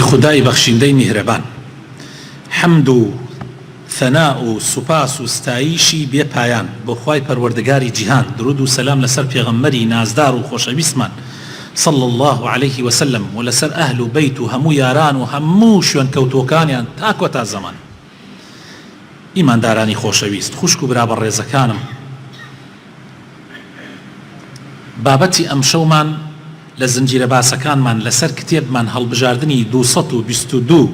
خدای بەخشیندەی میهرەبان، حەمد و ثەنا و سوپاس و ستایشی بێ پایان بۆ خوای پەروەردگاری جیهان، درود و سەلام لەسەر پێغەمبەری نازدار و خۆشەویستمان صلى الله عليه وسلم و لەسەر ئەهل و بەیت و هەموو یاران و هەموو شوێن کەوتۆکانیان تاکۆ تا زەمان. ئیماندارانی خۆشەویست، خوشک و برا بەڕێزەکانم، بابەتی ئەم شەومان لە زنجیرە باسەکانمان لەسەر کتێبمان هەڵبژاردنی 222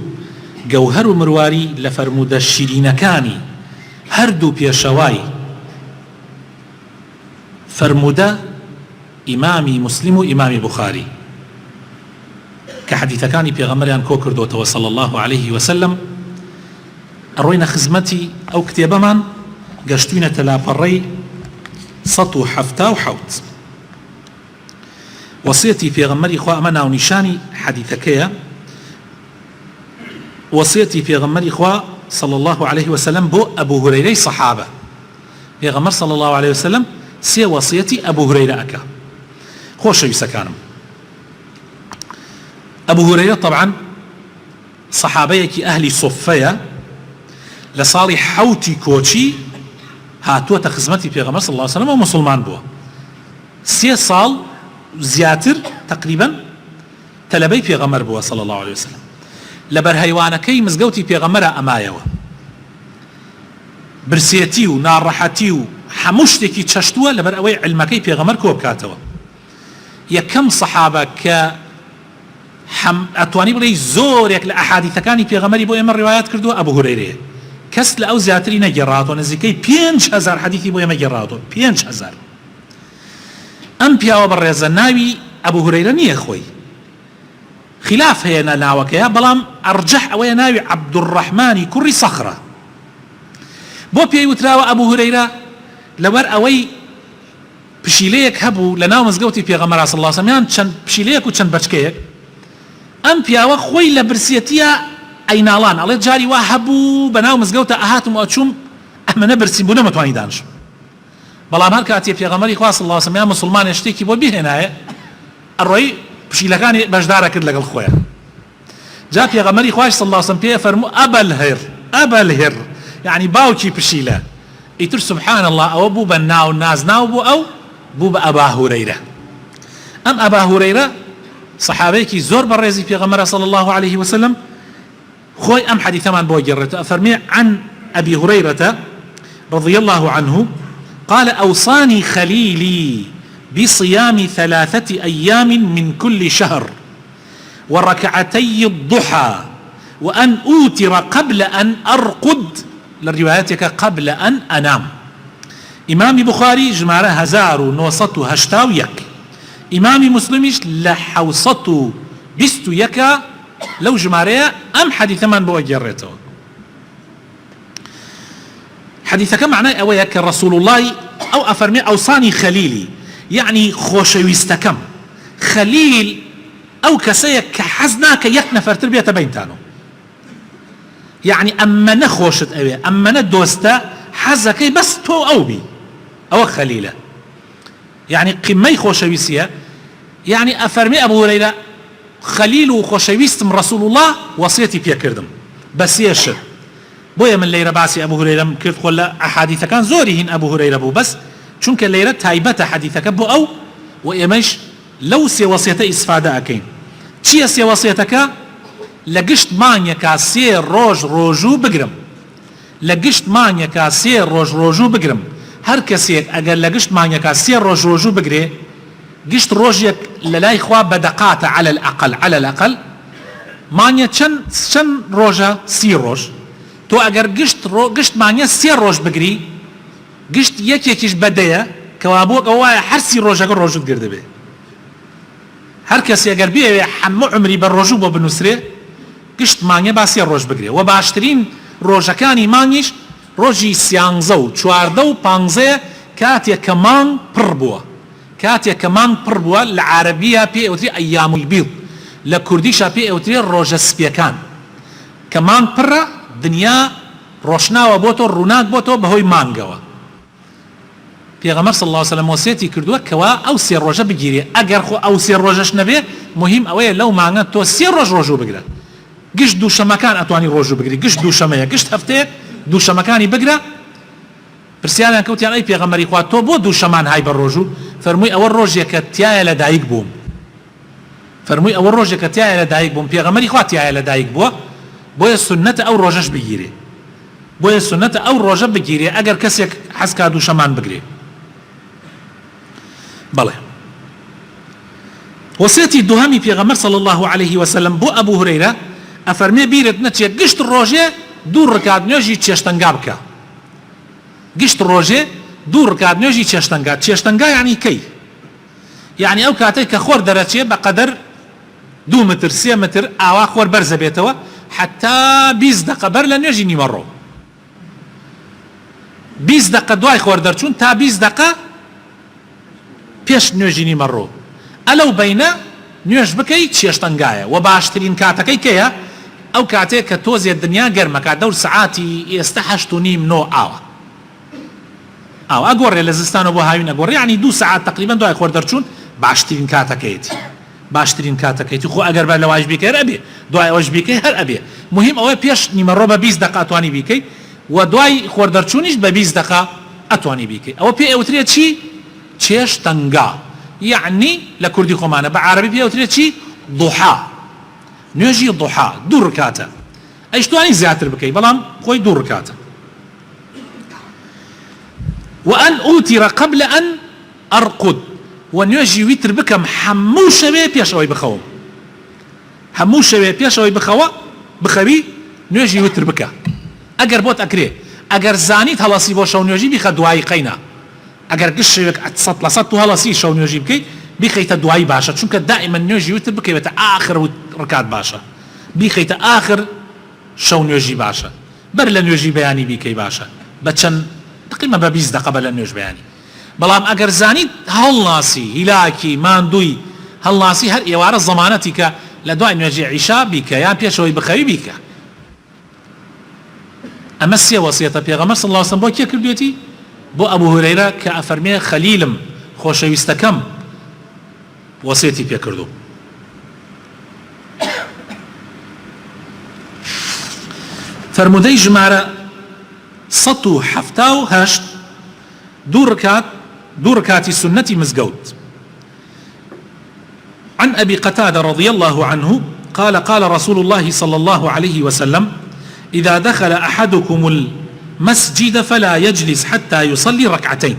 گەوهەر و مرواری لە فەرموودە شیرینەکانی هەردوو پێشەوای فەرموودە ئیمامی مسلم و ئیمامی بوخاری کە حەدیثەکانی پێغەمبەریان کۆ کردوتەوە صلی الله عليه وسلم. ئەڕۆینە خزمەتی ئەو کتێبەمان، گەشتوینە تەلاپەڕەی 177. وصيتي في غمري خوا أمنا ونشاني حديثكيا، وصيتي في غمري خوا صلى الله عليه وسلم بو أبو هريرة صحابة في غمر صلى الله عليه وسلم سي وصيتي أبو هريرة أكا خوش يسكانم. أبو هريرة طبعا صحابيك أهلي صفية لصالح حوتي كوتشي هاتوة خزمتي في غمر صلى الله عليه وسلم ومسلمان بو سي صال زیاتر تقریبا تەلەبەی پێغەمبەر بووە صلی الله عليه وسلم. لەبەر هەیوانەکەی مزگەوتی پێغەمبەرە ئەمایەوە، برسێتی و ناڕەحەتی و هەموو شتێکی چەشتووە لەبەر ئەوەی علمەکەی پێغەمبەر کۆ بکاتەوە. یەکەم سەحابە کە ئەتوانی بڵێ زۆرێک لە ئەحادیثەکانی پێغەمبەری بۆ ئێمە ڕیوایەت کردووە ئەبو هورەیرەیە. کەس لە ئەو زیاتری نەگەڕاتەوە، نزیکەی 5000 حەدیثی بۆ ئێمە گەڕاتەوە. 5000. ئەم پیاوە بەڕێزە ناوی ئەبو هورەیرە نییە، خۆی خلاف هەیە ناوەکەیە، بەڵام ئەرجەح ئەوەیە ناوی عەبدوڕەحمانی کوڕی سەخرە. بۆ پێی وتراوە ئەبو هورەیرە لەبەر ئەوەی پشیلەیەک هەبوو لە ناو مزگەوتی پێغەمبەر صلی الله علیه وسلم، چەند پشیلەیەک و چەند بەچکەیەک. ئەم پیاوە خۆی لە برسێتیە ئەیناڵان ئەڵێ جاری وا هەبوو بە ناو مزگەوتە ئەهاتم ئەچووم ئەمەنە برسیم بوو نەمەتوانی دانیشم. بەڵام هەر کاتێ پێغەمبەری خوا صلی الله علیه وسلم مسلمان شتێکی بۆ بهێنایە ئەڕۆی پشیلەکانی بەشدارە کرد لەگەڵ خۆیان. جا پێغەمبەری خوای صلی الله علیه وسلم پێ فەرموو ئەبەلهر یعنی باوکی پشیلە. ئیتر سبحان الله ئەوە بوو بە ناو نازناو بوو، ئەو بوو بە ئەبا هورەیرە. ئەم ئەبا هورەیرە سەحابەیەکی زۆر بەڕێزی پێغەمبەرە صلی الله عليه وسلم، خۆی ئەم حەدیثەمان بۆ گێڕێتەوە. ئەفەرمێ عن أبي هريرة رضي الله عنه قال أوصاني خليلي بصيام 3 أيام من كل شهر وركعتي الضحى وأن أوتر قبل أن أرقد، لروايتك قبل أن أنام. إمام بخاري جمارة 1981، إمام مسلمش لحوصته بستو يكا لو جمارة أم حديث من بوجرته. حديثك معناه أويا كرسول الله أو أفرمي أوصاني خليلي، يعني خوشويستكم خليل أو كسيك كحزناك يكنفر تربية بينتانو، يعني أما نخوشت أويا أما ندوستا حزكي بس تو أو بي أو خليلة، يعني قمي خوشويسية. يعني أفرمي أبو هريرة خليل وخوشويست من رسول الله وصيتي بيا كردم بس يشر بۆیە من لەیرە باسی ئەبو هورەیرەم کرد. خۆ لە ئەحادیثەکان زۆری هین ئەبو هورەیرە بوو، بەس چونکە لەیرە تایبەتە حەدیثەکە بۆ ئەو و ئێمەش لەو سێ وەسیەتە ئیسفادە ئەکەین. چییە سێ وەسیەتەکە؟ لە گشت مانگێکا 3 ڕۆژ ڕۆژوو بگرم، لە گشت مانگێکا 3 ڕۆژ ڕۆژوو بگرم. هەر کەسێک ئەگەر لە گشت مانگێکا 3 ڕۆژ ڕۆژوو بگرێ، گشت ڕۆژێک لە لای خوا بەدەقاتە على الأقل مانگێ چەند ڕۆژە؟ 30 ڕۆژ. تو ئەگەر گشت مانگە 3 ڕۆژ بگری، گشت یەکێکیش بەدەیە کەوا بۆ ئەوایە هەر 30 ڕۆژەکە ڕۆژت گردبێ. هەر کەسی ئەگەر بێوێ هەموو عمری بە ڕۆژوو بۆ بنووسرێ، گشت مانگە با 3 ڕۆژ بگرێ. و باشترین ڕۆژەکانی مانگیش ڕۆژی 13 و 14 و 15 کاتێک کە مانگ پڕ بووە. کاتێک کە مانگ پڕ بووە لە عەرەبیە پێ ئەوترێ ئەیام البیض، لە کوردیشا پێ ئەوترێ ڕۆژە سپیەکان. کە مانگ پڕە دنیا ڕۆشناوە بۆ تۆ، ڕووناک بۆ تۆ بەهۆی مانگەوە. پێغەمبەر صلی الله علیه وسلم وصیەتی کردووە کەوا ئەو 3 ڕۆژە بگیرێ. ئەگەر خۆ ئەو 3 ڕۆژەش نەبێ، مهم ئەوەیە لەو مانگە تۆ 3 ڕۆژ ڕۆژوو بگرە. گشت دووشەمەکان ئەتوانی ڕۆژوو بگری گشت دووشەمەیە گشت هەفتەیە دووشەمەکانی بگرە پرسیاریان کەوتیان ئەی پێغەمبەری خوا تۆ بۆ دووشەمان های بە ڕۆژوو فەرمووی ئەوە ڕۆژێک کە تایە لە دایک بووم فەرمووی ئەوە ڕۆژێک کە تایە لە دایک بووم پێغەمبەری خوا تایە لە دایک بووە بۆیە سنەتە ئەو ڕۆژەش بگیرێ بۆیە سنەتە ئەو ڕۆژە بگیرێ ئەگەر کەسێک حەز کا دووشەمان بگرێ بەڵێ وصيتي دوهمي پێغەمبەر صلى الله عليه وسلم بۆ ئەبوو هورەیرە ئەفەرمێ بیرت نەچێ گشت ڕۆژێ دوو ڕکات نوێژی چێشتەنگا بکە گشت ڕۆژێ دوو ڕکات نوێژی چێشتەنگا چێشتەنگا یعنی کەی یعنی ئەو کاتێک کە خۆر دەرەچێ بە قەدەر 2 متر 3 متر ئاوا خۆر بەرزە بێتەوە حتا 20 دقە بەر لە نوێژی نیمەڕۆ 20 دقە دوای خۆر دەرچوون تا 20 دقە پێش نوێژی نیمەڕۆ ئەلەو بەینە نوێژ بکەی چێشتەنگایە و باشترین کاتەکەی کەیە ئەو کاتێک کە تۆزێ دنیا گەرمەکە دەور سعاتی ئێستا 8:30 ئاوە ئاو ئەگۆڕێ لە زستانە بۆ هاوین ئەگۆڕێ یعنی 2 ساعات تقریبا دوای خۆر دەرچوون باشترین کاتەکەیەتی باشترین کاتەکەیتی خۆ ئەگەر بە لەوایش بیکەی هەر ئەبێ دوای ئەوەش بیکەی هەر ئەبێ مهم ئەوەی پێش نیمەڕۆ بە 20 دقە ئەتوانی بیکەی و دوای خۆر دەرچوونیش بە 20 دقە ئەتوانی بیکەی ئەوە پێ ئەوترێت چی چێشتەنگا يعني لكردي خمانة بعربي بيها وتريد شي ضحى نوجي ضحى 2 ركعات ايش تواني زياتر بكي بلام خوي 2 ركعات وان اوتر قبل ان ارقد ونوجي ويتر بكم حمو شباب بيشوي بخوم حمو شباب بيشوي بخوا بخبي نوجي ويتر بكا اگر بوت اكري اگر زانيت هلاسي بو شو نوجي بخدواي قينا اگر قشك اتصط لصط هلاسي شو نوجي بكي بخيت دواي باشا چونك دائما نوجي ويتر بكي بتا اخر ركعات باشا بخيت اخر شو نوجي باشا بر لنوجي بياني بكي باشا بچن تقريبا ب 20 دقه بل نوج بياني بلام اگر زانيت هلاسي هلاكي ماندوي هلاسي هر يوار ضمانتك لدواي نوجي عشاء بك يا بيشوي بخوي بك امسي وصيه پیغمبر صلى الله عليه وسلم بو كي كرديتي بو ابو هريره كافرمي خليلم خوشويستكم وصيتي بي كردو فرمودي جماره سطو حفتاو هشت 2 ركعات سنة مزقود عن أبي قتادة رضي الله عنه قال قال رسول الله صلى الله عليه وسلم إذا دخل أحدكم المسجد فلا يجلس حتى يصلي ركعتين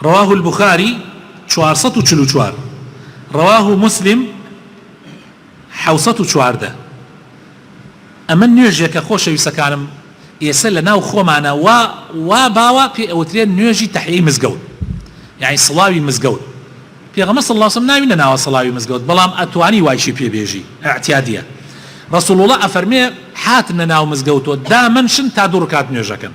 رواه البخاري 444 رواه مسلم 714 ئەمە نوێژێکە خۆشەویستەکانم ئێستا لە ناو خۆمانە وا باوە پێ ئەوترێن نوێژی تەحیەی مزگەوت یعنی سڵاوی مزگەوت پێغەمبەر صلی الله علیه وسلم ناوی نەناوە سڵاوی مزگەوت بەڵام ئەتوانی وایشی پێبێژی ئەعتیادیە رسول الله ئەفەرمێ هاتنە ناو مزگەوتەوە دامنشن تا 2 رکات نوێژەکەن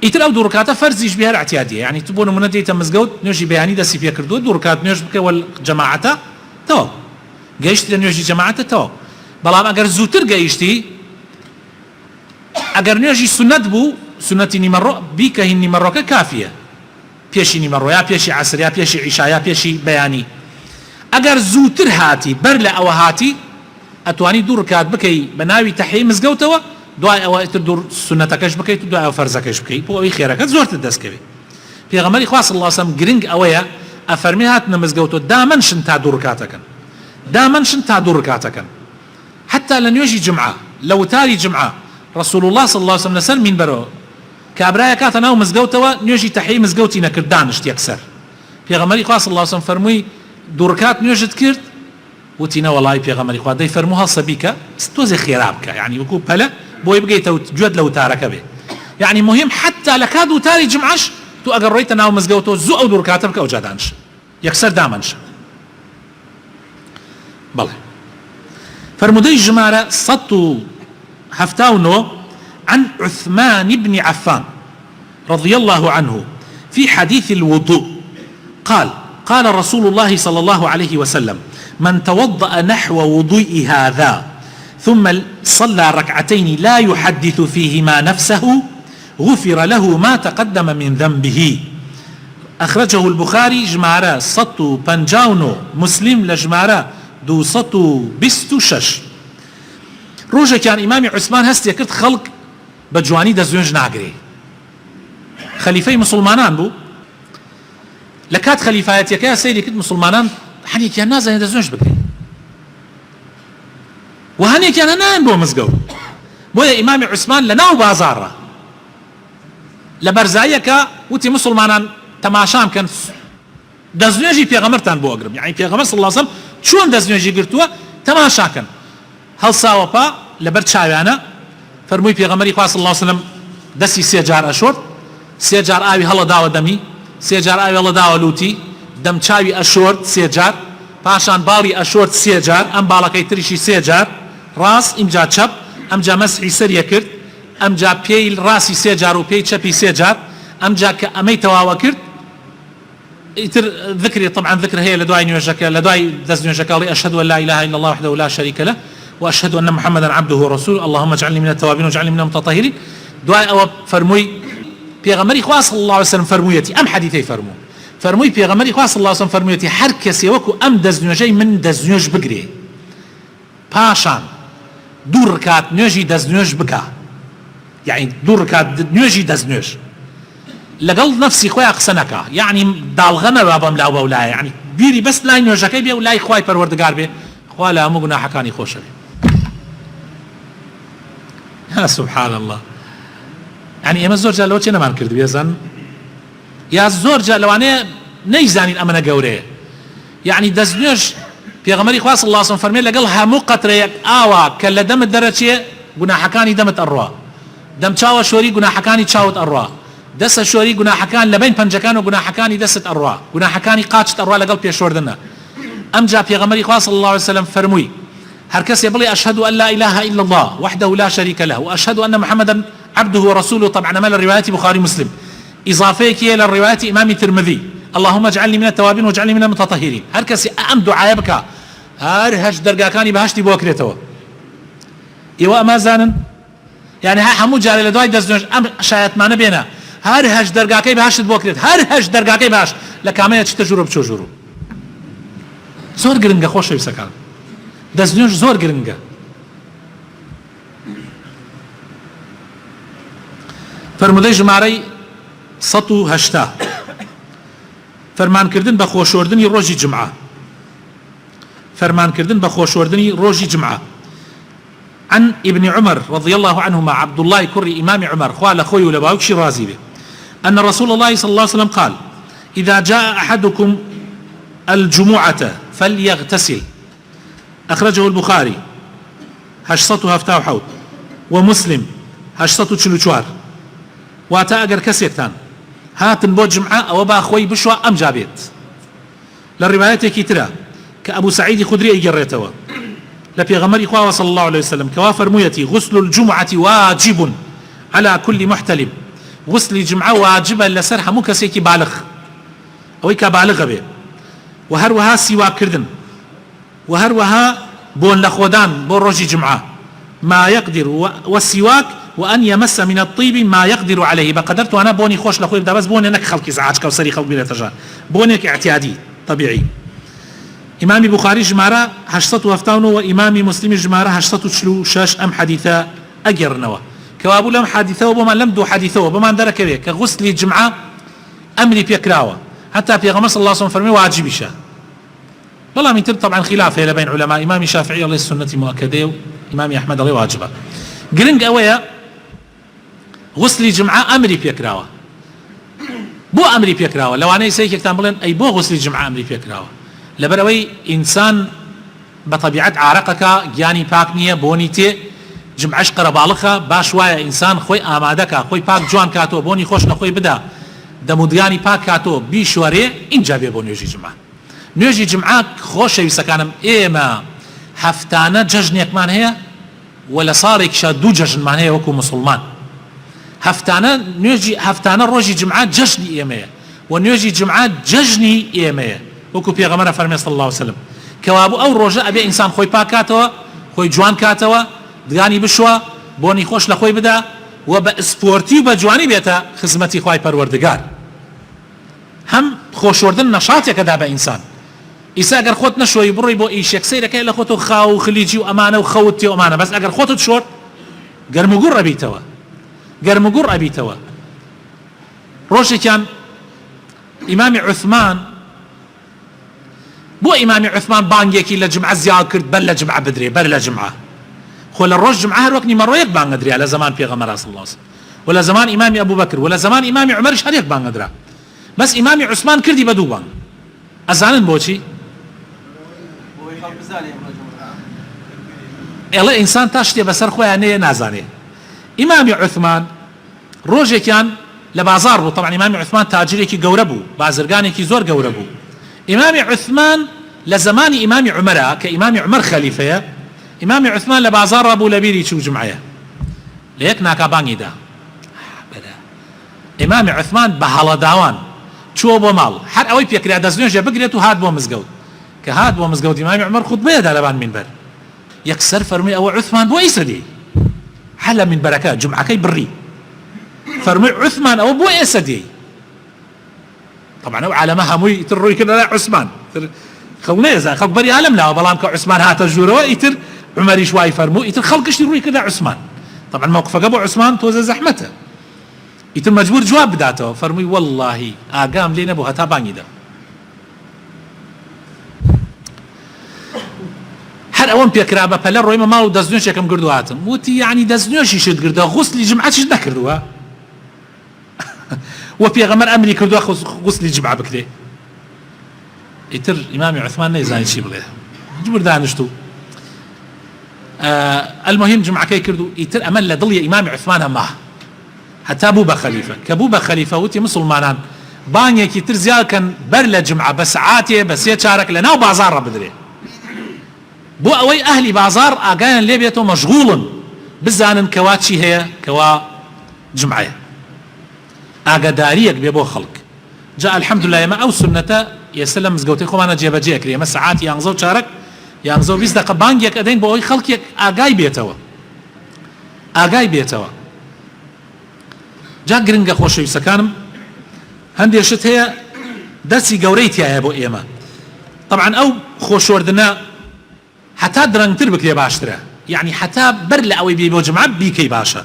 ئیتر ئەو 2 رکاتە فەرزیش بێ هەر ئەعتیادیە یعنی تو بۆ نمونە دێیتە مزگەوت نوێژی بەیانی دەستی پێ کردووە 2 رکات نوێژ بکەوە جەماعەتە تەواو گەیشتی لە نوێژی جەماعەتە تەواو بەڵام ئەگەر زووتر گەیشتی ئەگەر نوێژی سنەت بوو سنەتی نیمەڕۆ بیکەهی نیمەڕۆکە کافیە پێشی نیمەڕۆ یا پێشی عەسر یا پێشی عیشا یا پێشی بەیانی ئەگەر زووتر هاتی بەر لە ئەوە هاتی ئەتوانی 2 رکات بکەی بە ناوی تەحیەی مزگەوتەوە دوای ئەوە ئیتر سنەتەکەش بکەیت و دوای ئەوە فەرزەکەش بکەیت بۆ ئەوەی خێرەکەت زۆرتر دەستکەوێت پێغەمبەری خوا صلی الله علیه وسلم گرنگ ئەوەیە ئەفەرمێ هاتنە مزگەوتەوە دامنشن تا 2 رکاتەکەن دامنشن تا 2 رکاتەکەن حتى لن يجي جمعة لو تاري جمعة رسول الله صلى الله عليه وسلم نسر من برو كابرايا كاتنا ومزقوتوا نيجي تحيي مزقوتي نكردانش يكسر في غمري صلى الله عليه وسلم فرمي دوركات نيجت كرد وتينا والله في غمري خوا دي فرموها صبيكة ستوزي خيرابك يعني بكو بلا بو يبقى جود لو تارك به يعني مهم حتى لكادو تاري جمعش تو اقريتنا ومزقوتوا زو او دوركاتك او جادانش يكسر دامنش بله فرمودي جمارة سطو هفتاونو عن عثمان بن عفان رضي الله عنه في حديث الوضوء قال رسول الله صلى الله عليه وسلم من توضأ نحو وضوء هذا ثم صلى ركعتين لا يحدث فيهما نفسه غفر له ما تقدم من ذنبه أخرجه البخاري جمارة سطو بنجاونو مسلم لجمارة 226 ڕۆژێکیان ئیمامی عوسمان هەستێ کرد خەڵک بە جوانی دەستنوێژ ناگرێ خەلیفەی مسلمانان بوو لە کات خەلیفایەتیەکەیە سەیری کرد مسلمانان هەنێکیان نازانێت دەستنوێژ بکرێ و هەنێکیان نایەن بۆ مزگەوت بۆیە ئیمامی عوسمان لە ناو بازاڕە لە بەرزاییەکە وتی مسلمانان تەماشام کەن دەستنوێژی پێغەمبەرتان بۆ ئەگرم یعنی پێغەمبەر صلی الله علیه وسلم چۆن دەستنوێژی گرتووە تەماشاکەن هەڵساوەپا لەبەر چاویانە فەرمووی پێغەمبەری خوا صلی الله علیه وسلم دەستی سێ جار ئەشۆرد سێ جار ئاوی هەڵەداوە دەمی سێ جار ئاوی هەڵەداوە لوتی دەم چاوی ئەشۆرد سێ جار پاشان باڵی ئەشۆرد سێ جار ئەم باڵەکەی تریشی سێ جار ڕاست ئیمجا چەپ ئەمجا مەسحی سەریە کرد ئەمجا پێی ڕاستی سێ جار و پێی چەپی سێ جار ئەمجا کە ئەمەی تەواوە کرد ئیتر ذکری طبعا ذکر هەیە لە دوای نوێژەکە لە دوای دەست نوێژەکەڵی ئەشهد أن لا إله إلا الله وحده لا شريك له وأشهد أن محمدا عبده ورسوله اللهم اجعلني من التوابين واجعلني من المتطهرين دوای ئەوە فەرمووی پێغەمبەری خوا صلی الله عليه وسلم فەرموویەتی ئەم حەدیثەی فەرمووی پێغەمبەری خوا صلی الله عليه وسلم فەرموویەتی هەر کەسێ وەکو ئەم دەستنوێژەی من دەستنوێژ بگرێ پاشان دوو ڕکات نوێژی دەستنوێژ بکە یعنی دوو ڕکات نوێژی دەستنوێژ لەگەڵ نفسی خۆیان قسە نەکا یعنی داڵغە نەبا بەم لاو بەولایە یعنی بیری بەس لای نوێژەکەی بێ و لای خوای پەروەردگار بێ خوا لە هەموو گوناحەکانی خۆشە بێ سبحان الله يعني ئێمە زۆر جار لەوە چێ نەمان کرد بێزان یا زۆر جار لەوانەیە نەیزانین ئەمەنە گەورەیە یعنی دەستنوێژ پێغەمبەری خوا صلی الله علیه وسلم فەرمێ لەگەڵ هەموو قەترەیەک ئاوا کە لە دەمت دەرەچێ گوناحەکانی دەمت ئەڕوا دەم چاوە شۆری گوناحەکانی چاوت ئەڕوا دەسە شۆری گوناحەکان لە بین پەنجەکان و گوناحەکانی دەست ئەڕوا گوناحەکانی قاچت ئەڕوا لەگەڵ پێشۆردنە ئەمجا پێغەمبەری خوا صلی الله عليه وسلم فەرمووی هەر کەسێ بڵێ أشهد أن لا إله إلا الله وحده لا شريك له وأشهد أن محمدا عبده ورسوله طبعا ما للروايات بخاري مسلم إضافيك إلى الروايات إمام الترمذي اللهم اجعلني من التوابين واجعلني من المتطهرين هر كسي أم دعاء بك هر هج درجاكاني بهشتي بوكريتو إيوا ما زانن يعني ها حمو جاري لدواي دزنوش أم شايت ما نبينا هر هج درجاكي بهشت بوكريت هر هج درجاكي بهش لكامية تجرب شو جورو زور گرنگه خوش بسكان دزنوش زور گرنگه فرمودەی ژمارەی 180 فەرمانکردن بە خۆشوەردنی ڕۆژی جمعە فەرمانکردن بە خۆشوەردنی ڕۆژی جمعە عن ابن عمر رضي الله عنهما عبد الله كري إمام عمر خوال أخوي ولباوكشي رازي به أن رسول الله صلى الله عليه وسلم قال إذا جاء أحدكم الجمعة فليغتسل أخرجه البخاري 877 ومسلم 844 واتا ئەگەر کەسێکتان هاتن بۆ جمعە ئەوە با خۆی بشوە ئەم جابێت لە ڕیوایەتێکی ترە کە ئەبوو سعیدی خودری ئەیگەڕێتەوە لە پێغەمبەری خوا صلی الله عليه وسلم کەوا فەرموویەتی غسل الجمعة واجب على كل محتلم غسلی جمعە واجبە لەسەر هەموو کەسێکی بالغ ئەوەی کە بالغە بێ و هەروەها سیواکردن و هەروەها بۆن لە خۆدان بۆ ڕۆژی جمعە ما يقدر والسواك وأن يمس من الطيب ما يقدر عليه بقدرت وأنا بوني خوش لأخوي بدأ بس بوني نك خلق إزعاج كوسري خلق بلا تجار بونيك اعتيادي طبيعي إمام بخاري جمارة 870 وإمام مسلم جمارة 846 أم حديثة أجرنوا كوابو لم حديثه وبما لم دو حديثه وبما درك به كغسل الجمعة أمري بيكراوة حتى في غمس الله صلى الله عليه وسلم واجب شاء والله من تب طبعا خلاف بين علماء إمام الشافعي الله السنة مؤكده وإمام أحمد الله واجبه گرنگ ئەوەیە غسلی جمعە ئەمری پێکراوە بۆ ئەمری پێکراوە لەوانەیە سەیەکێکتان بڵێن ئەی بۆ غسلی جمعە ئەمری پێکراوە لەبەرەوەی ئینسان بە طەبیعەت عارەقەکە گیانی پاک نییە بۆنی تێ جمعەش قەرەباڵغە باش وایە ئینسان خۆی ئامادەکە خۆی پاک جوان کاتەوە بۆنی خۆش لە خۆی بدا دەمودیانی پاک کاتەوە بیشوەرێ اینجا بێ بۆ نوێژی جمعە نوێژی جمعە خۆشەویستەکانم ئێمە هەفتانە جەژنێکمان هەیە ولا صارك شادو جشن معناه وكو مسلمان هفتانا روجي جمعة جشني إيمية ونيوجي جمعة جشني إيمية وكو بيغمرة فرمي صلى الله عليه وسلم كوابو أو روجة أبي إنسان خوي باكاتوا خوي جوان كاتوا دغاني بشوا بوني خوش لخوي بدا وبسبورتي وبجواني بيتا خدمتي خوي پروردگار هم خوش وردن نشاط كدا بإنسان ئیسا ئەگەر خۆت نەشۆی بڕۆی بۆ ئیشێک سەیرەکەی لە خۆت و خاو و خلیجی و ئەمانە و خەوتی و ئەمانە، بەس ئەگەر خۆتت شۆرد گەرم و گوڕ ئەبیتەوە، گەرم و گوڕ ئەبیتەوە. ڕۆژێکیان ئیمامی عوثمان بۆ ئیمامی عوثمان بانگێکی لە جمعە زیاد کرد بەر لە جمعە بدرێ، بەر لە جمعە. خۆ لە ڕۆژ جمعە هەر وەک نیمەڕۆیەک بانگەدریا لە زەمان پێغەمبەر صلی الله علیه وسلم و لە زەمان ئیمامی ئەبوو بەکر و لە زەمان ئیمامی عومەرش هەر یەک بانگەدرا، بەس ئیمامی عوثمان کردی بە دوو بانگ. ئەزانن بۆچی؟ ئێڵێ ئینسان تا شتێ بەسەر خۆیان نەیە نازانێ. ئیمامی عوثمان ڕۆژێکیان لە بازار بوو، طبعا ئیمامی عوثمان تاجرێکی گەورە بوو، بازرگانێکی زۆر گەورە بوو. ئیمامی عوثمان لە زەمانی ئیمامی عومەرە کە ئیمامی عومەر خەلیفەیە، ئیمامی عوثمان لە بازار ڕابوو لە بیری چوو جمعەیە، لە یەک ناکابانگیدا ئیمامی عوثمان بە هەڵەداوان چووە بۆ ماڵ، هەر ئەوەی پێکرا دەستنوێژێ بگرێت و هات بۆ مزگەوت. کە هات بۆ مزگەوت ئیمامی عومەر خوتبەیەدا لەبان مینبەر، یەکسەر فەرمووی ئەوە عوثمان بۆ ئیسە دێی؟ هەر لە مینبەرەکە جمعەکەی بڕی فەرمووی عوثمان ئەوە بۆ ئێسە دێی؟ طبعا ئەو عالەمە هەمووی ئیتر ڕووی کردە لای عوثمان، خەڵک نەیەزان، خەڵک بەری عالەم لاوە، بەڵام کە عوثمان هاتە ژوورەوە ئیتر عومەریش وای فەرموو، ئیتر خەڵکشتی ڕووی کردە عوثمان. طبعا موقفەکە بۆ عوثمان تۆزە زەحمەتە، ئیتر مەجبور جواب بداتەوە. فەرمووی وەڵڵاهی ئاگام لێ نەبوو هەتا بانگیدا. هەر ئەوەم پێکرا بە پەلە ڕۆیمە ماڵ و دەستنوێژێکم کردو هاتم، وتی یعنی دەستنوێژی شت کردە غوسلی جمعەتیش نەکردووە؟ و پێغەمبەر ئەمری کردووە غوسلی جمعە بکرێ. ئیتر ئیمامی عوثمان نەیزانی چی بڵێ، مجبور دانیشتو. المهم جمعەکەی کردو. ئیتر ئەمە لە دڵی ئیمامی عوثمانە ما هەتا بوو بە خەلیفە، کە بوو بە خەلیفە وتی مسلمانان بانگێکی تر زیادکەن بەر لە جمعە بە سەعاتێ بە 3 چارەک لە ناو بازاڕە بدرێ، بۆ ئەوەی ئەهلی بازار ئاگایان لێ بێتەوە مەشغوڵن بزانن کەوا چی هەیە، کەوا جمعەیە، ئاگاداریەک بێ بۆ خەڵک. جا الحەمدولله ئێمە ئەو سنەتە ئێستا لە مزگەوتەی خۆمانە جێبەجێ کرێ، ئێمە سەعات 11 و چارەک 11 و 20 دقە بانگێک ئەدەین بۆ ئەوەی خەڵکێک ئاگای بێتەوە، ئاگای بێتەوە. جا گرنگە خۆشەویستەکانم هەندێک شت هەیە دەرسی گەورەی تایە بۆ ئێمە. طبعا ئەو خۆشۆردنە حتا درەنگتر بکرێ باشترە، یعنی حتا بەر لە ئەوەی بێ بۆ جمعە بیکەی باشە،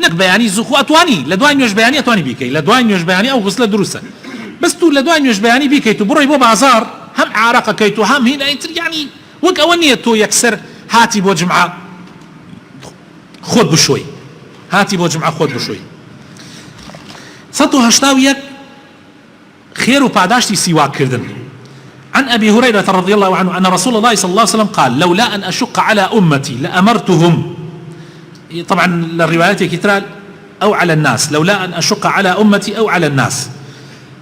نەک بەیانی زوخو ئەتوانی لە دوای نوێژ بەیانی ئەتوانی بیکەی، لە دوای نوێژ بەیانی ئەو غوسلە دروستە، بەس تو لە دوای نوێژ بەیانی بیکەیت و بڕۆی بۆ بازار هەم عارەقەکەیت و هەم هینە ئیتر، یعنی وەک ئەوە نییە تۆ یەکسەر هاتی بۆ جمعە خۆت بشۆی، هاتی بۆ جمعە خۆت بشۆی. 181 خير وباداشتي سواك كردن. عن أبي هريرة رضي الله عنه أن رسول الله صلى الله عليه وسلم قال لولا أن أشق على أمتي لأمرتهم، طبعا الروايات كترال أو على الناس، لولا أن أشق على أمتي أو على الناس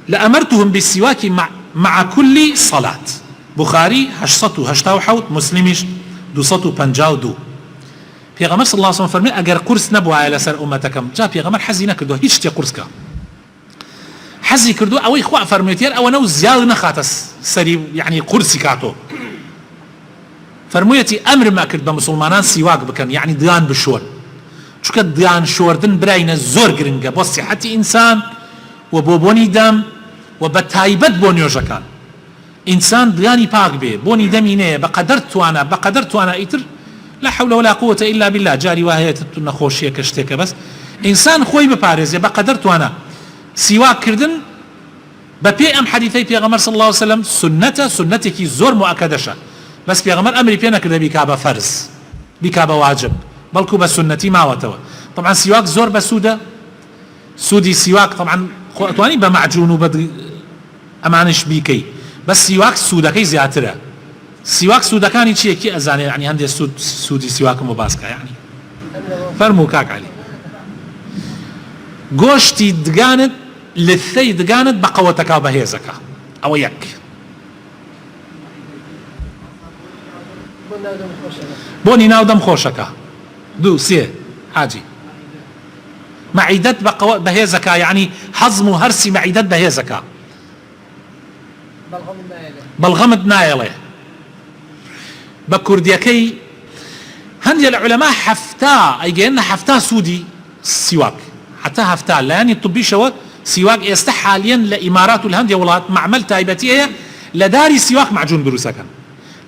لأمرتهم بالسواك مع كل صلاة. بخاري 878، مسلمش 252. پیغمبر صلى الله عليه وسلم فرمي اگر قرص نبوه على سر أمتكم، جا پیغمبر حزي نكردو هیچ شتي قرص کا حزي كردو اوي خوا فرميتير او نو زياد نخاتس سري يعني قرصي كاتو فرمويتي امر ما كرد بمسلمانان سواك بكن، يعني ديان بشور، چونکە ديان شوردن براينا زور گرنگه بو صحة انسان و بو بوني دم و بتايبت بو نيوجكان. انسان دياني پاک بي بوني دمينه بقدر توانا ايتر لا حول ولا قوة إلا بالله. جاري وهي تتنا خوشية كشتك، بس إنسان خوي ببارز بقدر توانا سواك كردن ببي أم حديثي پیغمبر صلى الله عليه وسلم سنتك زور مؤكدشة، بس پیغمبر أمري بينا كرده بكابة فرز بكابة واجب بلكو بسنتي ما وتوا. طبعا سواك زور بسودة سودي سواك طبعا تواني بمعجون وبد أمانش بيكي، بس سواك سودكي زياتره. سواك سودكاني چیه کی ازانه، يعني هندي سودي سواك مباسكه يعني فرمو كاك علي گوشتي دقانت للثي دقانت بقوتك وبهيزك او يك بوني ناودم خوشك دو سيه حاجي معدت بهيزك، يعني حزم هرسي معدت بهيزك بلغمت نايله بكرديكي. هندي العلماء حفتا ايجينا حفتا سودي سواك، حتى حفتا لا يعني الطبي شوك سواك يستح حاليا لامارات الهنديه ولات معمل تايبتيه لە داری سیواک معجون دروستەکەن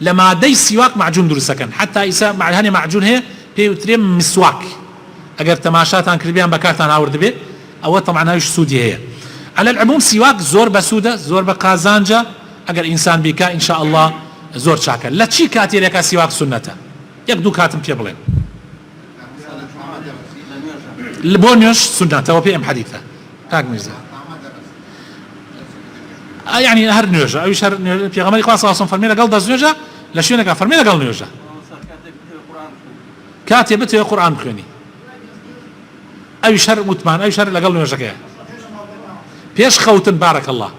لە مادەی سیواک معجون دروستەکەن حتا ئیسا هەنێ معجون هەیە پێی وترێ مسواک ئەگەر تەماشاتان کردیان بەکارتان ئاورد بێ ئەوە طبعا ناویش سوودی هەیە على العموم سیواک زۆر بە سوودە زۆر بە قازانجە ئەگەر ئینسان بیکا ئین شاء الله زۆر چاکە لە چی کاتێرێکە سیواک سونەتە یەک دوو کاتم پێ بڵێن بۆ نوێژ سونەتەوە پێ ئەم حەدیثە کاک میرزا يعني هەر نوێژە ئەویش هەر پێغەمبەری خوا صلی الله علیه و سلم فەرمێ لەگەڵ دەستنوێژە لە شوێنێکە فەرمێ لەگەڵ نوێژە کاتێ بتوێ قورئان بخوێنی ئەویش هەر متمان ئەویش هەر لەگەڵ نوێژەکەیە پێش خەوتن بارەک الله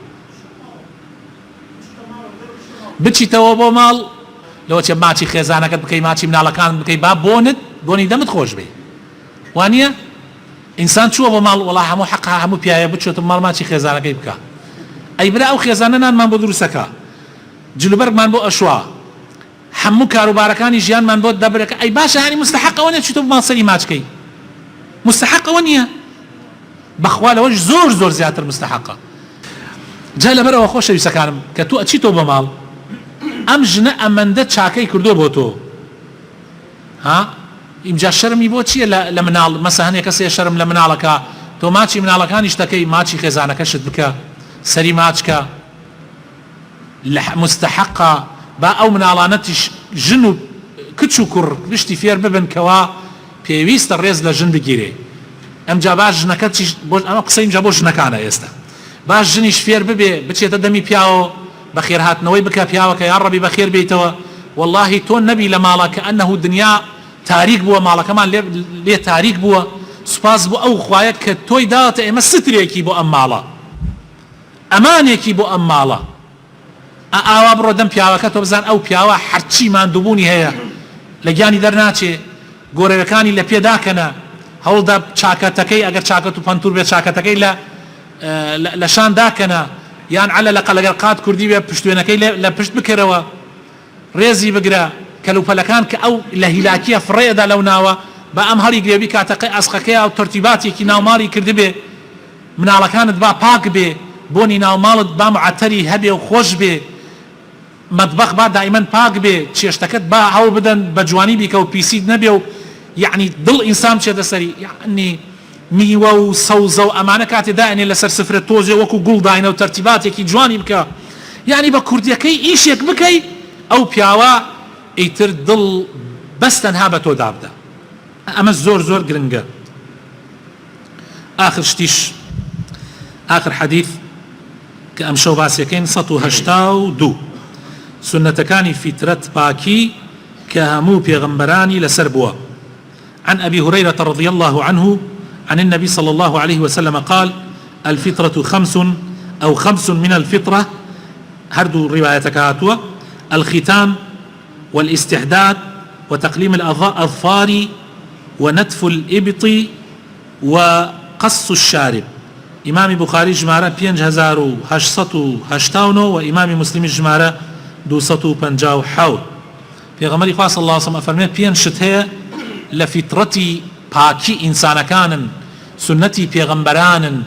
بچیتەوە بۆ ماڵ لەوە چێ ماچی خێزانەکەت بکەی ماچی مناڵەکانت بکەی با بۆنی دەمت خۆش بێ وانە ئینسان چووە بۆ ماڵ وەڵا هەموو حەقا هەموو پیاە بچێتە ماڵ ماچی خێزانەکەی بکە ئەی برا ئەو خێزانە نانمان بۆ دروستەکە جلوبەرگمان بۆ ئەشوا هەموو کاروبارەکانی ژیانمان بۆ دەبرەکە ئەی باشە هانی مستحق ئەوە نیە چیتۆ بۆ ماڵ سەری ماچکەی مستحق ئەوە نییە بەخوا لەوەش زۆر زۆر زیاتر مستحقە جا لەبەرەوە خۆشەویستەکانم کە تۆ ئەچیتۆ بۆ ماڵ ئەم ژنە ئەمەندە چاکەی کردووە بۆ تۆ ها ئینجا شەرمی بۆ چییە لە مناڵ مەسە هەنێک کەسێ شەرم لە مناڵەکە تۆ ماچی مناڵەکانیش دەکەی ماچی خێزانەکەشت بکە سەری ماچکە مستحقە با ئەو مناڵانەتیش ژن و کچ و کوڕ گشتی فێر ببن کەوا پێویستە ڕێز لە ژن بگیرێ ئەمجا باش ژنەکەت ئەمە قسەی ئینجا بۆ ژنەکانە ئێستا باش ژنیش فێر ببێ بچێتە دەمی پیاوە بەخێر هاتنەوەی بکە پیاوەکە یان ڕەبی بەخێر بێیتەوە واللهی تۆ نەبی لە ماڵە کە ئەنەهو دنیا تاریک بووە ماڵەکەمان لێ تاریک بووە سوپاس بۆ ئەو خوایەت کە تۆی داوەتە ئێمە سترێکی بۆ ئەم ماڵە ئەمانێکی بۆ ئەم ماڵە ئاوا بڕۆ دەم پیاوەکە تۆ بزان ئەو پیاوە هەرچی ماندووبوونی هەیە لە گیانی دەرناچێ گۆرەوەکانی لە پێداکەنە هەوڵدا چاکەتەکەی ئەگەر چاکەت و پەنتور بێت چاکەتەکەی لە شان داکەنە یان علە لەقە لەگەر قات کوردی بێ پشتوێنەکەی لە پشت بکەرەوە ڕێزی بگرە کەلوپەلەکان کە ئەو لە هیلاکیە فڕێدا لەو ناوە بە ئەم هەڵی گرێبی کاتەقەی ئاسقەکەی ئەو تەرتیباتێکی ناوماڵی کردبێ مناڵەکانت با پاک بێ بۆنی ناوماڵت با معتەری هەبێ و خۆش بێ مەطبەخ با دائیمەن پاک بێ چێشتەکەت با هەوڵ بدەن بە جوانی بیکە و پیسید نەبێ و یعنی دڵ ئینسان بچێتە سەری یعنی میوە و سەوزە و ئەمانە کاتێ دائێنێ لەسەر سفرە تۆزێ وەکو گوڵ داینە و تەرتیباتێکی جوانی بکە یعنی بە کوردیەکەی ئیشێک بکەی ئەو پیاوە ئیتر دڵ بەستەنها بە تۆ دابدە ئەمە زۆر زۆر گرنگە آخر شتیش آخر حەدیث کە ئەم شەو باسیەکەین 182 سنەتەکانی فیترەت پاکی کە هەموو پێغەمبەرانی لەسەر بووە عن أبي هريرة رضي الله عنه عن النبي صلى الله عليه وسلم قال الفطرة خمس أو خمس من الفطرة هردو روايتك هاتوا الختان والاستحداد وتقليم الأظفار ونتف الإبط وقص الشارب إمام بخاري جمارة 5889 وإمام مسلم جمارة 257 في غمر خاص الله صلى الله عليه وسلم بين شتها لفطرتي باكي إنسان كان سنتي پیغمبران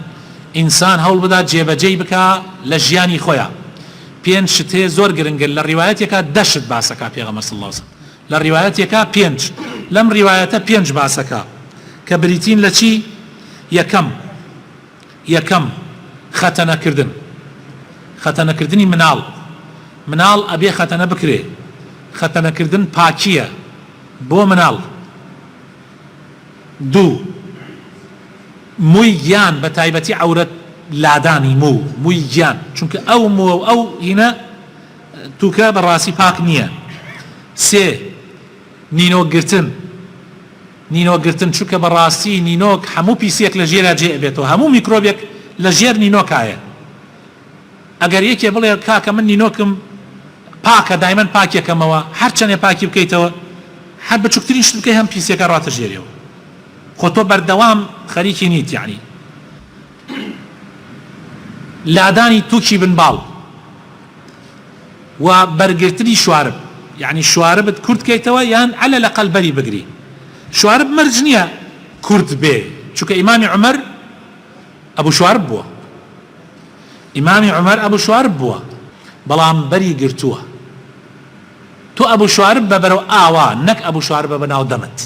إنسان هول بدا جيب جيبك لجياني خويا بين شتها زور گرنگل للروايات دشت باسكا پیغمبر صلى الله عليه وسلم للروايات بينج لم روايات بينج باسكا كبريتين لشي يكم ختنة كردني منال أبي ختنة بكري ختنة كردن باكية بو منال دو مویان بە تایبەتی عورەت لادانی مویان چونکە ئەو مو ئەو هینە تووکە بەڕاستی پاک نییە سێ نینۆگرتن چونکە بەڕاستی نینۆک هەموو پیسێک لە ژێرا جێبێتەوە هەموو میکرۆبێک لە ژێر نینۆکایە ئەگەر یەکێ بڵێ کاکە من نینۆکم پاکە دایمەن پاکێکەمەوە هەرچەندێ پاکی بکەیتەوە هەر بچووکترین شت بکەی هەم پیسێکە ڕاتە ژێریەوە خۆتۆ بەردەوام خەریکی نیت یعنی لادانی تووکی بنباڵ و بەرگرتنی شوارب یعنی شواربت کورت کەیتەوە یان علە لە قەلبەری بگری شوارب مەرج نییە کورت بێ چونکە ئیمامی عومەر ئەبوو شوارب بووە بەڵام بەری گرتووە تۆ ئەبوو شوارب بە بەرەو ئاوا نەک ئەبوو شوارب بە بەناو دەمت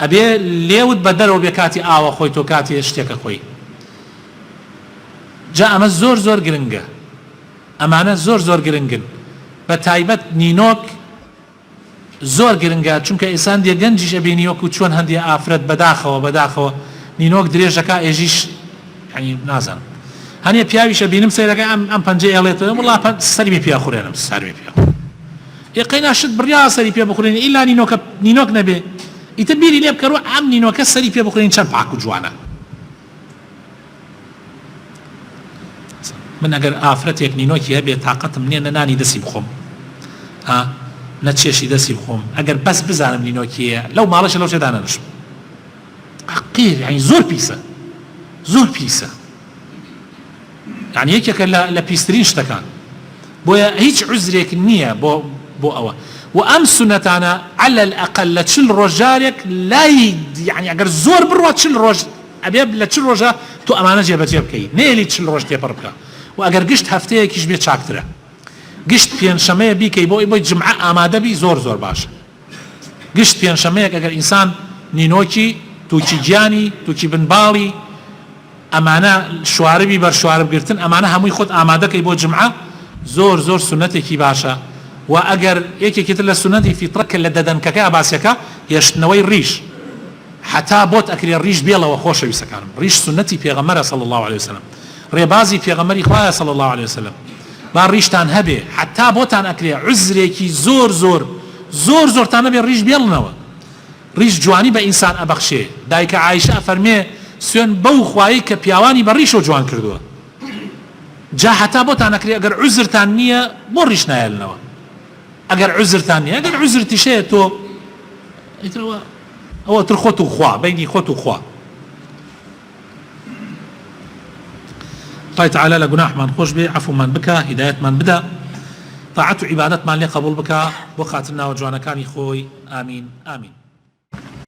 ئەبێ لێوت بە دەرەوە بێ کاتی ئاوە خۆی تۆ کاتی شتێکە خۆی جا ئەمە زۆر زۆر گرنگە ئەمانە زۆر زۆر گرنگن بە تایبەت نینۆک زۆر گرنگە چونکە ئێسان دێ گەنجیش ئەبینی وەکو چۆن هەندێ ئافرەت بەداخەوە نینۆک درێژەکە ئێژیش ینی نازانم هەنێ پیاویشە بینم سەیرەکە ئەم پەنجەی ئەڵێتەوە وڵا سەری پێ خوڕێنم سەری پێ یقین ناشت بڕیا سەری پێ بخورێنی ئیلا نینۆک نەبێ ئیتر بیری لێ بکەڕوە ئەم نینۆکە سەری پێ بخورێنی چەند پاک و جوانە من ئەگەر ئافرەتێک نینۆکی هەبێ تااقەتم نییە نەنانی دەسی بخۆم نە چێشی دەسی بخۆم ئەگەر بەس بزانم نینۆکیە لەو ماڵەشە لەو شێدا نەنوشم قیر یعنی زۆر پیسە یعنی یەکێکە لە پیسترین شتەکان بۆیە هیچ عوزرێک نییە بۆ ئەوە و ئەم سونەتانە على الأقل لە چل ڕۆژارێک لای یعنی ئەگەر زۆر بڕوە چل ڕۆژ ئەبێ لە چل ڕۆژە تۆ ئەمانە جێبەجێ بکەیت نێلی چل ڕۆژ تێپەڕ بکە و ئەگەر گشت هەفتەیەکیش بێ چاکترە گشت پێنجشەمەیە بیکەی بۆی جمعە ئامادەبی زۆر باشە گشت پێنجشەمەیەک ئەگەر ئینسان نینۆکی تووکی گیانی تووکی بنباڵی ئەمانە شواربی بەر شواربگرتن ئەمانە هەمووی خۆت ئامادەکەی بۆ جمعە زۆر سونەتێکی باشە و ئەگەر یەکێکتر لە سونەتی فیتڕەکە لە دەدەنکەکە باسیەکە هێشتنەوەی ڕیش حتا بۆت ئەکرێ ڕیش بێڵەوە خۆشەویستەکانم ڕیش سونەتی پێغەمبەرە صلی الله عليه وسلم ڕێبازی پێغەمبەری خوایە صلی الله عليه وسلم با ڕیشتان هەبێ حتا بۆتان ئەکرێ عوزرێکی زۆرتان هەبێ ڕیش بێڵنەوە ڕیش جوانی بە ئینسان ئەبەخشێ دایکە عایشە ئەفەرمێ سوێن بەو خوایی کە پیاوانی بە ڕیشەوە جوان کردووە جا حتا بۆتان ئەکرێ ئەگەر عوزرتان نییە بۆ ڕیش نایەلنەوە ئەگەر عوزرتان نییە ئەگەر عوزرتیشەیە تۆ ئەوە تر خۆت و خوا بینی خۆت و خوا الله تعالى لجناحمان خوش به عفومان بك هدايتمان بدا طاعت و عبادتمان لێ قبول بك بۆ خاترنا و جوانەکانی خۆی ئامین